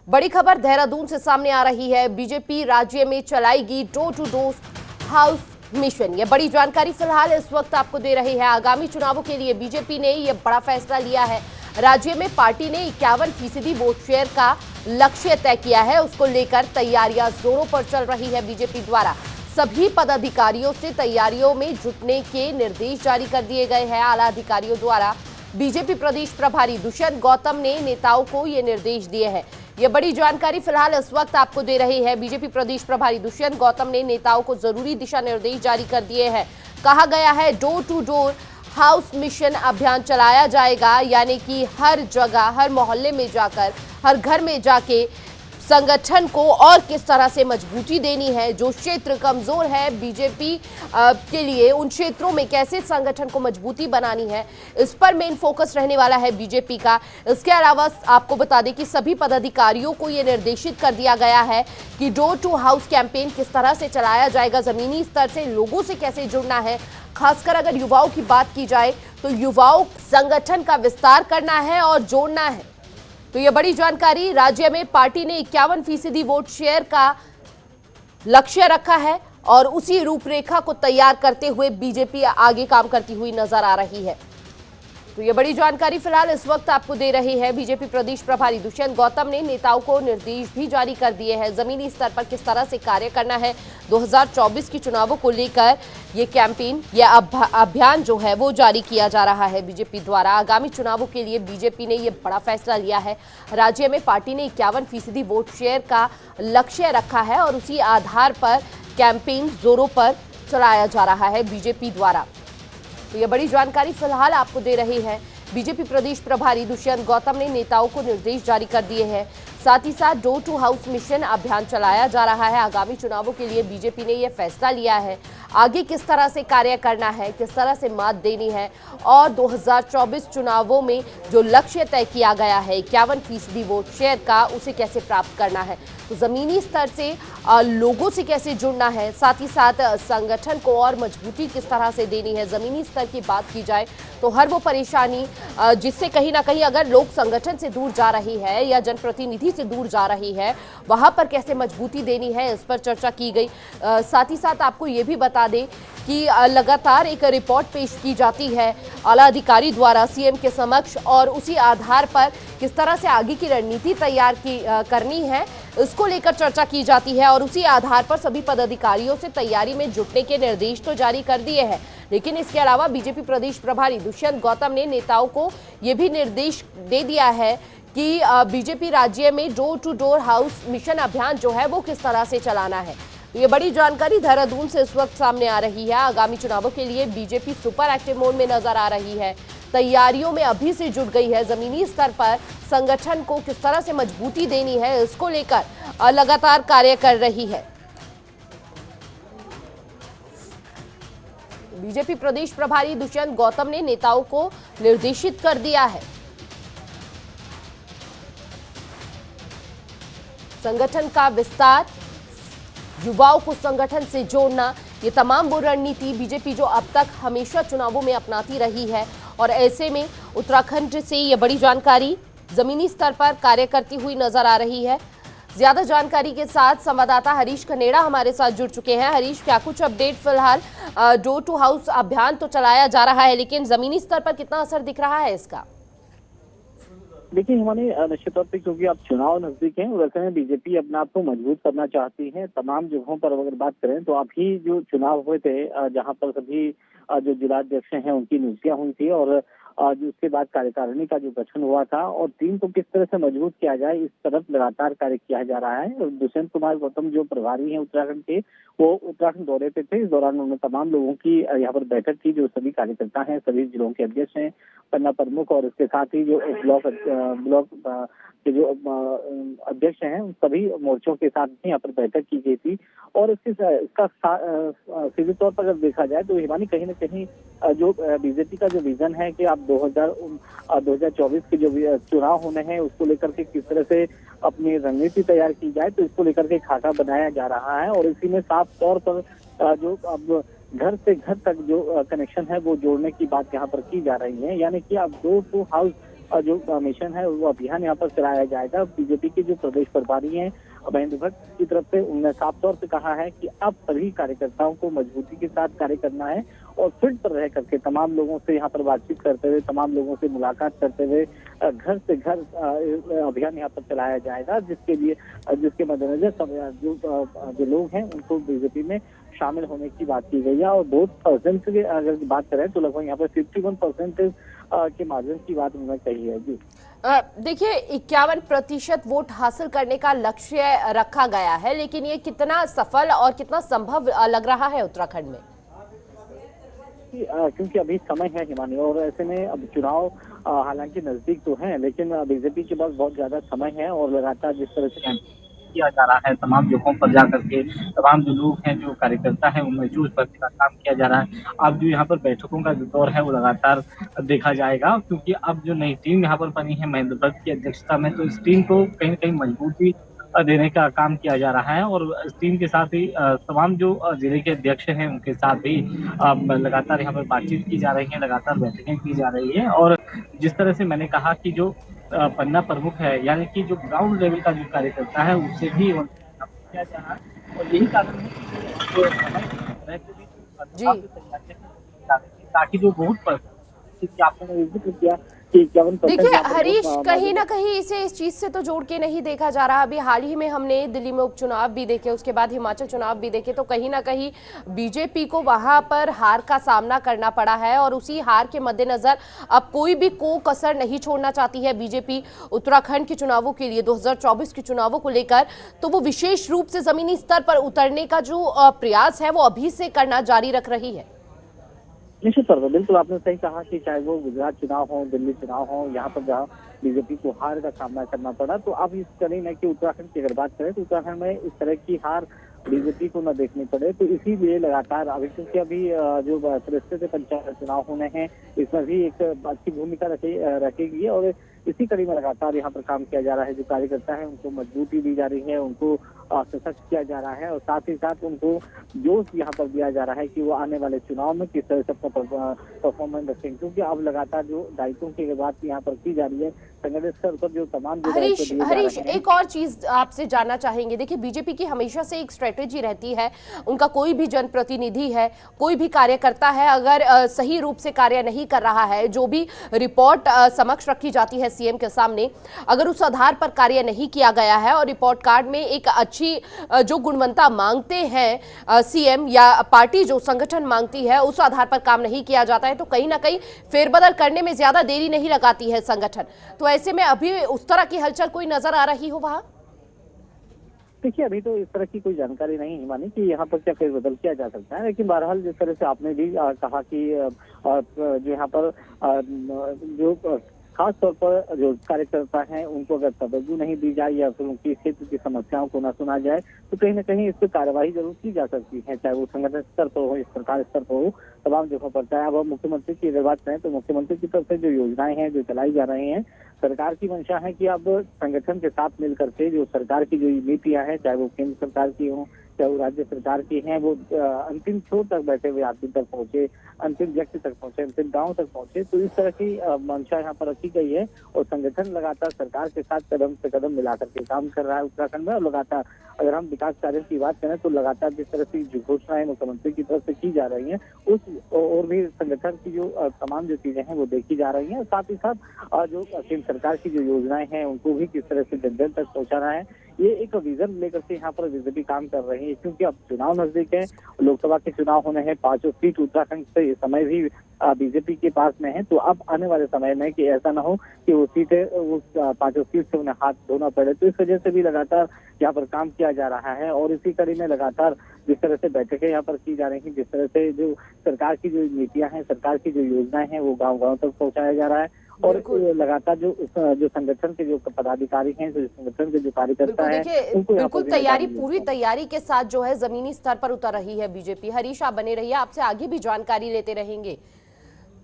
बड़ी खबर देहरादून से सामने आ रही है। बीजेपी राज्य में चलाएगी door to door house mission. ये बड़ी जानकारी फिलहाल इस वक्त आपको दे रही है। आगामी चुनावों के लिए बीजेपी ने यह बड़ा फैसला लिया है। राज्य में पार्टी ने 51% वोट शेयर का लक्ष्य तय किया है। उसको लेकर तैयारियां जोरों पर चल रही है। बीजेपी द्वारा सभी पदाधिकारियों से तैयारियों में जुटने के निर्देश जारी कर दिए गए हैं। आला अधिकारियों द्वारा बीजेपी प्रदेश प्रभारी दुष्यंत गौतम ने नेताओं को ये निर्देश दिए हैं। ये बड़ी जानकारी फिलहाल इस वक्त आपको दे रही है। बीजेपी प्रदेश प्रभारी दुष्यंत गौतम ने नेताओं को जरूरी दिशा निर्देश जारी कर दिए हैं। कहा गया है door to door house mission अभियान चलाया जाएगा, यानी कि हर जगह, हर मोहल्ले में जाकर, हर घर में जाके संगठन को और किस तरह से मजबूती देनी है। जो क्षेत्र कमजोर है बीजेपी के लिए, उन क्षेत्रों में कैसे संगठन को मजबूती बनानी है, इस पर मेन फोकस रहने वाला है बीजेपी का। इसके अलावा आपको बता दें कि सभी पदाधिकारियों को यह निर्देशित कर दिया गया है कि डोर टू हाउस कैंपेन किस तरह से चलाया जाएगा, जमीनी स्तर से लोगों से कैसे जुड़ना है। खासकर अगर युवाओं की बात की जाए तो युवाओं संगठन का विस्तार करना है और जोड़ना है। तो यह बड़ी जानकारी। राज्य में पार्टी ने 51% वोट शेयर का लक्ष्य रखा है और उसी रूपरेखा को तैयार करते हुए बीजेपी आगे काम करती हुई नजर आ रही है। तो यह बड़ी जानकारी फिलहाल इस वक्त आपको दे रही है। बीजेपी प्रदेश प्रभारी दुष्यंत गौतम ने नेताओं को निर्देश भी जारी कर दिए हैं। जमीनी स्तर पर किस तरह से कार्य करना है। 2024 की चुनावों को लेकर ये कैंपेन, यह अभियान जो है वो जारी किया जा रहा है बीजेपी द्वारा। आगामी चुनावों के लिए बीजेपी ने यह बड़ा फैसला लिया है। राज्य में पार्टी ने 51% वोट शेयर का लक्ष्य रखा है और उसी आधार पर कैंपेन जोरों पर चलाया जा रहा है बीजेपी द्वारा। तो यह बड़ी जानकारी फिलहाल आपको दे रही है। बीजेपी प्रदेश प्रभारी दुष्यंत गौतम ने नेताओं को निर्देश जारी कर दिए हैं। साथ ही साथ डोर टू हाउस मिशन अभियान चलाया जा रहा है। आगामी चुनावों के लिए बीजेपी ने यह फैसला लिया है आगे किस तरह से कार्य करना है, किस तरह से मात देनी है और 2024 चुनावों में जो लक्ष्य तय किया गया है 51% वोट शेयर का, उसे कैसे प्राप्त करना है। तो जमीनी स्तर से लोगों से कैसे जुड़ना है, साथ ही साथ संगठन को और मजबूती किस तरह से देनी है। जमीनी स्तर की बात की जाए तो हर वो परेशानी जिससे कहीं ना कहीं अगर लोग संगठन से दूर जा रही है या जनप्रतिनिधि से दूर जा रही है, वहां पर कैसे मजबूती देनी है, इस पर चर्चा की गई। साथ ही साथ आपको ये भी बता दें कि लगातार एक रिपोर्ट पेश की जाती है आला अधिकारी द्वारा सीएम के समक्ष और उसी आधार पर किस तरह से आगे की रणनीति तैयार करनी है, इसको लेकर चर्चा की जाती है और उसी आधार पर सभी पदाधिकारियों से तैयारी में जुटने के निर्देश तो जारी कर दिए हैं। लेकिन इसके अलावा बीजेपी प्रदेश प्रभारी दुष्यंत गौतम ने नेताओं को यह भी निर्देश दे दिया है कि बीजेपी राज्य में door to door house mission अभियान जो है वो किस तरह से चलाना है। ये बड़ी जानकारी देहरादून से इस वक्त सामने आ रही है। आगामी चुनावों के लिए बीजेपी सुपर एक्टिव मोड में नजर आ रही है। तैयारियों में अभी से जुट गई है। जमीनी स्तर पर संगठन को किस तरह से मजबूती देनी है, इसको लेकर लगातार कार्य कर रही है। बीजेपी प्रदेश प्रभारी दुष्यंत गौतम ने नेताओं को निर्देशित कर दिया है। संगठन का विस्तार, युवाओं को संगठन से जोड़ना, ये तमाम वो रणनीति बीजेपी जो अब तक हमेशा चुनावों में अपनाती रही है और ऐसे में उत्तराखंड से ये बड़ी जानकारी जमीनी स्तर पर कार्य करती हुई नजर आ रही है। ज्यादा जानकारी के साथ संवाददाता हरीश खनेड़ा हमारे साथ जुड़ चुके हैं। हरीश, क्या कुछ अपडेट फिलहाल? डोर टू हाउस अभियान तो चलाया जा रहा है, लेकिन जमीनी स्तर पर कितना असर दिख रहा है इसका? देखिए हिमानी, निश्चित तौर पर क्योंकि अब चुनाव नजदीक हैं, वैसे में बीजेपी अपने आप को मजबूत करना चाहती है। तमाम जगहों पर अगर बात करें तो अभी जो चुनाव हुए थे, जहां पर सभी जो जिलाध्यक्ष हैं उनकी नियुक्तियां हुई थी और जो उसके बाद कार्यकारिणी का जो गठन हुआ था और टीम को किस तरह से मजबूत किया जाए, इस तरफ लगातार कार्य किया जा रहा है। दुष्यंत कुमार गौतम जो प्रभारी हैं उत्तराखंड के, वो उत्तराखंड दौरे पे थे। इस दौरान उन्होंने तमाम लोगों की यहाँ पर बैठक की, जो सभी कार्यकर्ता हैं, सभी जिलों के अध्यक्ष हैं, पन्ना प्रमुख और इसके साथ ही जो ब्लॉक के जो अध्यक्ष हैं, उन सभी मोर्चों के साथ भी यहाँ पर बैठक की गई थी। और इसका सीधे तौर पर अगर देखा जाए तो हिमानी कहीं न कहीं जो बीजेपी का जो विजन है कि अब 2024 के जो चुनाव होने हैं उसको लेकर के किस तरह से अपनी रणनीति तैयार की जाए, तो इसको लेकर के खाका बनाया जा रहा है। और इसी में साफ तौर पर जो अब घर से घर तक जो कनेक्शन है वो जोड़ने की बात यहाँ पर की जा रही है, यानी कि अब डोर टू हाउस जो मिशन है वो अभियान यहाँ पर चलाया जाएगा। बीजेपी के जो प्रदेश प्रभारी हैं महेंद्र भट्ट की तरफ से उन्होंने साफ तौर से कहा है कि अब सभी कार्यकर्ताओं को मजबूती के साथ कार्य करना है और फील्ड पर रह करके तमाम लोगों से यहाँ पर बातचीत करते हुए, तमाम लोगों से मुलाकात करते हुए घर से घर अभियान यहाँ पर चलाया जाएगा, जिसके मद्देनजर जो लोग हैं उनको बीजेपी में शामिल होने की बात की गई है। और वोट परसेंट की अगर बात करें तो लगभग यहाँ पर 51% के मार्जिन की बात उन्होंने कही है। जी देखिए 51% वोट हासिल करने का लक्ष्य रखा गया है, लेकिन ये कितना सफल और कितना संभव लग रहा है उत्तराखंड में? क्योंकि अभी समय है हिमानी, और ऐसे में अब चुनाव हालांकि नजदीक तो हैं, लेकिन बीजेपी के पास बहुत ज्यादा समय है और लगातार जिस तरह से किया जा रहा है तमाम जगहों पर जाकर के तमाम जो लोग हैं, जो कार्यकर्ता हैं, उनमें जोश भरने का काम किया जा रहा है। अब जो यहाँ पर बैठकों का जो दौर है वो लगातार देखा जाएगा, क्योंकि अब जो नई टीम यहाँ पर बनी है महेंद्र भट्ट की अध्यक्षता में, तो इस टीम को कहीं न कहीं मजबूती देने का काम किया जा रहा है। और इस टीम के साथ ही तमाम जो जिले के अध्यक्ष हैं उनके साथ भी लगातार यहाँ पर बातचीत की जा रही है, लगातार बैठकें की जा रही है। और जिस तरह से मैंने कहा कि जो पन्ना प्रमुख है, यानी कि जो ग्राउंड लेवल का जो कार्यकर्ता है उससे भी किया जा रहा है। और यही कारण है कि जो समय ताकि जो वोट आपने जिक्र किया। देखिए हरीश, कहीं ना कहीं इसे इस चीज से तो जोड़ के नहीं देखा जा रहा। अभी हाल ही में हमने दिल्ली में उपचुनाव भी देखे, उसके बाद हिमाचल चुनाव भी देखे, तो कहीं ना कहीं बीजेपी को वहां पर हार का सामना करना पड़ा है और उसी हार के मद्देनजर अब कोई भी को कसर नहीं छोड़ना चाहती है बीजेपी उत्तराखंड के चुनावों के लिए, 2024 के चुनावों को लेकर। तो वो विशेष रूप से जमीनी स्तर पर उतरने का जो प्रयास है वो अभी से करना जारी रख रही है। निश्चित तौर पर बिल्कुल आपने सही कहा कि चाहे वो गुजरात चुनाव हो, दिल्ली चुनाव हो, यहाँ पर जहाँ बीजेपी को हार का सामना करना पड़ा, तो अब इस कड़ी में कि उत्तराखंड की अगर बात करें तो उत्तराखंड में इस तरह की हार बीजेपी को न देखनी पड़े, तो इसीलिए लगातार अभी, क्योंकि अभी जो सदस्य से पंचायत चुनाव होने हैं, इसमें भी एक अच्छी भूमिका रखेगी और इसी कड़ी में लगातार यहाँ पर काम किया जा रहा है। जो कार्यकर्ता है उनको मजबूती दी जा रही है, उनको सशक्त किया जा रहा है और साथ ही साथ उनको जोश यहाँ पर दिया जा रहा है कि वो आने वाले चुनाव में किस तरह से अपना परफॉर्मेंस रखेंगे, क्योंकि अब लगातार जो दायित्वों की बात यहाँ पर की जा रही है संगठन स्तर पर, जो तमाम हरीश एक और चीज आपसे जानना चाहेंगे। देखिए बीजेपी की हमेशा से एक स्ट्रेटेजी रहती है, उनका कोई भी जनप्रतिनिधि है, कोई भी कार्यकर्ता है, अगर सही रूप से कार्य नहीं कर रहा है, जो भी रिपोर्ट समक्ष रखी जाती है सीएम के सामने, अगर उस आधार पर कार्य नहीं किया गया है और रिपोर्ट कार्ड में एक अच्छी जो गुणवत्ता मांगते हैं सीएम या पार्टी जो संगठन मांगती है उस आधार पर काम नहीं किया जाता है, तो कहीं ना कहीं फेरबदल करने में ज्यादा देरी नहीं लगाती है संगठन। तो ऐसे में अभी उस तरह की हलचल कोई नजर आ रही हो वहां? देखिए अभी तो इस तरह की कोई जानकारी नहीं मानी कि यहाँ पर क्या फेरबदल किया जा सकता है, लेकिन बहरहाल जिस तरह से आपने भी कहा कि जो यहाँ पर जो खास तौर पर जो कार्यकर्ता हैं उनको अगर तवज्जो नहीं दी जाए या फिर उनकी क्षेत्र की समस्याओं को न सुना जाए, तो कहीं ना कहीं इस पर कार्रवाई जरूर की जा सकती है, चाहे वो संगठन स्तर पर हो, सरकार स्तर पर हो, तमाम जगहों पर। चाहे अब मुख्यमंत्री की अगर बात करें तो मुख्यमंत्री की तरफ से जो योजनाएं हैं जो चलाई जा रही हैं, सरकार की मंशा है कि अब संगठन के साथ मिल करके जो सरकार की जो नीतियां हैं, चाहे वो केंद्र सरकार की हो चाहे वो राज्य सरकार की हैं, वो अंतिम छोर तक बैठे हुए आदमी तक पहुंचे, अंतिम व्यक्ति तक पहुंचे, अंतिम गांव तक पहुंचे। तो इस तरह की मंशा यहाँ पर रखी गई है और संगठन लगातार सरकार के साथ कदम से कदम मिलाकर के काम कर रहा है उत्तराखंड में। और लगातार अगर हम विकास कार्यों की बात करें तो लगातार जिस तरह से जो घोषणाएं मुख्यमंत्री की तरफ से की जा रही हैं, उस और भी संगठन की जो तमाम जो चीजें हैं वो देखी जा रही हैं। साथ ही साथ जो केंद्र सरकार की जो योजनाएं हैं उनको भी किस तरह से जन जन तक पहुंचाना है, ये एक विजन लेकर के यहाँ पर बीजेपी काम कर रही है। क्योंकि अब चुनाव नजदीक है, लोकसभा के चुनाव होने हैं, 5 सीट उत्तराखंड से इस समय भी बीजेपी के पास में है। तो अब आने वाले समय में कि ऐसा ना हो कि वो सीटें उस 5 सीट से उन्हें हाथ धोना पड़े, तो इस वजह से भी लगातार यहाँ पर काम किया जा रहा है। और इसी कड़ी में लगातार जिस तरह से बैठकें यहाँ पर की जा रही हैं, जिस तरह से जो सरकार की जो नीतियां हैं, सरकार की जो योजनाएं हैं वो गाँव-गाँव तक पहुंचाया जा रहा है। और लगातार जो संगठन के जो पदाधिकारी हैं, जो संगठन के जो कार्यकर्ता हैं, उनको बिल्कुल तैयारी, पूरी तैयारी के साथ जो है जमीनी स्तर पर उतर रही है बीजेपी। हरीश आप बने रहिए, आपसे आगे भी जानकारी लेते रहेंगे।